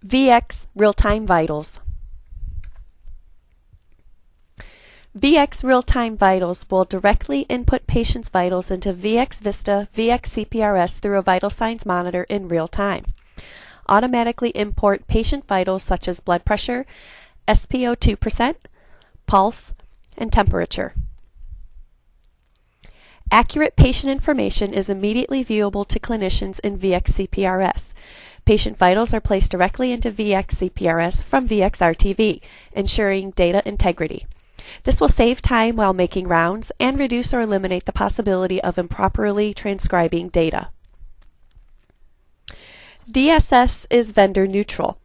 VX Real-Time Vitals. VX Real-Time Vitals will directly input patients' vitals into vxVista vxCPRS through a vital signs monitor in real time. Automatically import patient vitals such as blood pressure, SpO2%, pulse, and temperature. Accurate patient information is immediately viewable to clinicians in vxCPRS. Patient vitals are placed directly into vxCPRS from vxRTV, ensuring data integrity. This will save time while making rounds and reduce or eliminate the possibility of improperly transcribing data. DSS is vendor neutral.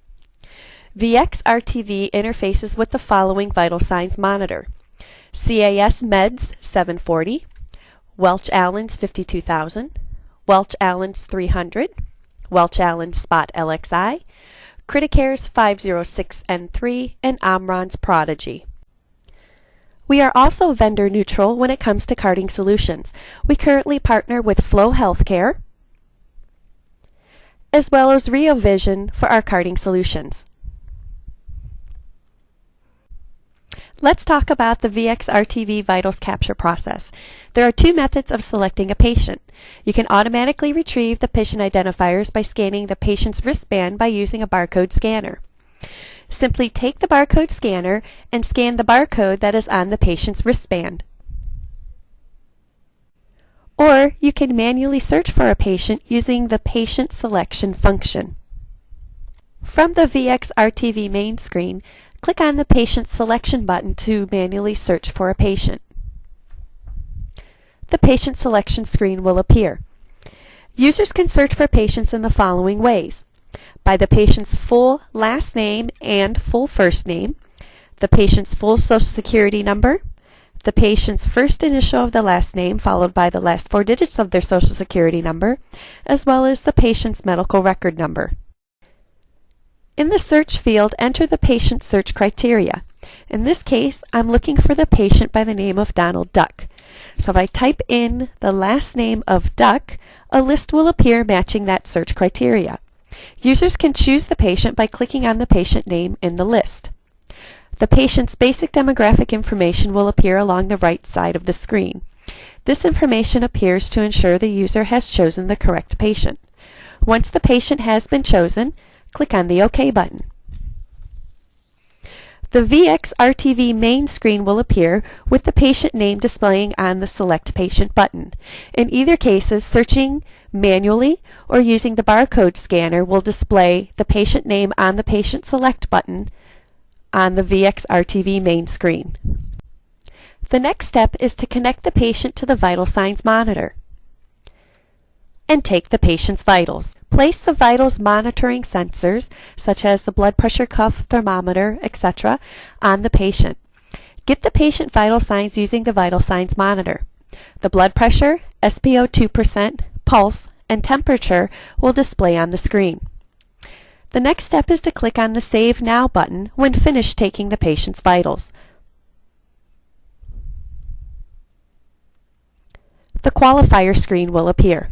vxRTV interfaces with the following vital signs monitor: CAS Meds 740, Welch Allyn's 52,000, Welch Allyn's 300, Welch Allyn Spot LXI, Criticare's 506N3, and Omron's Prodigy. We are also vendor neutral when it comes to carding solutions. We currently partner with Flow Healthcare, as well as RioVision for our carding solutions. Let's talk about the vxRTV Vitals capture process. There are two methods of selecting a patient. You can automatically retrieve the patient identifiers by scanning the patient's wristband by using a barcode scanner. Simply take the barcode scanner and scan the barcode that is on the patient's wristband. Or you can manually search for a patient using the patient selection function. From the vxRTV main screen, click on the Patient Selection button to manually search for a patient. The patient selection screen will appear. Users can search for patients in the following ways: by the patient's full last name and full first name, the patient's full Social Security number, the patient's first initial of the last name followed by the last 4 digits of their Social Security number, as well as the patient's medical record number. In the search field, enter the patient search criteria. In this case, I'm looking for the patient by the name of Donald Duck. So if I type in the last name of Duck, a list will appear matching that search criteria. Users can choose the patient by clicking on the patient name in the list. The patient's basic demographic information will appear along the right side of the screen. This information appears to ensure the user has chosen the correct patient. Once the patient has been chosen, click on the OK button. The vxRTV main screen will appear with the patient name displaying on the Select Patient button. In either cases, searching manually or using the barcode scanner will display the patient name on the Patient Select button on the vxRTV main screen. The next step is to connect the patient to the vital signs monitor and take the patient's vitals. Place the vitals monitoring sensors, such as the blood pressure cuff, thermometer, etc., on the patient. Get the patient vital signs using the vital signs monitor. The blood pressure, SpO2%, pulse, and temperature will display on the screen. The next step is to click on the Save Now button when finished taking the patient's vitals. The qualifier screen will appear.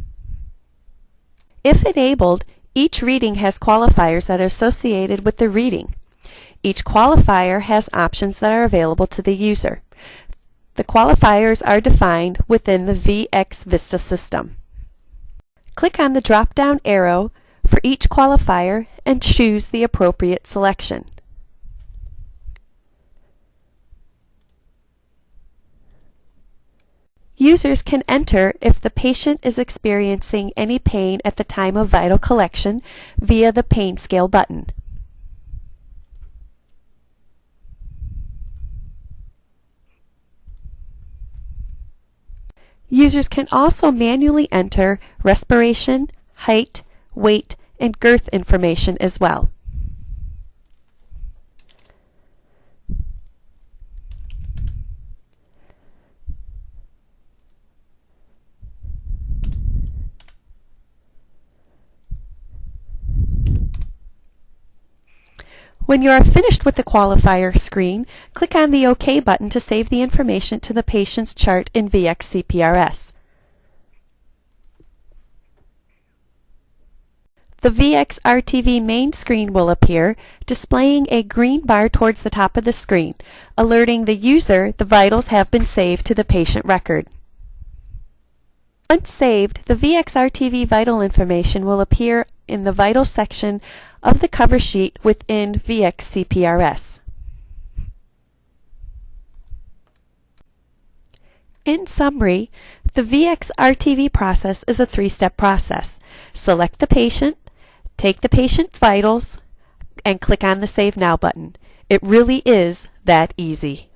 If enabled, each reading has qualifiers that are associated with the reading. Each qualifier has options that are available to the user. The qualifiers are defined within the vxVista system. Click on the drop-down arrow for each qualifier and choose the appropriate selection. Users can enter if the patient is experiencing any pain at the time of vital collection via the Pain Scale button. Users can also manually enter respiration, height, weight, and girth information as well. When you are finished with the qualifier screen, click on the OK button to save the information to the patient's chart in vxCPRS. the vxRTV main screen will appear, displaying a green bar towards the top of the screen, alerting the user the vitals have been saved to the patient record. Once saved, the vxRTV vital information will appear in the Vitals section of the cover sheet within vxCPRS. In summary, the vxRTV process is a three-step process. Select the patient, take the patient vitals, and click on the Save Now button. It really is that easy.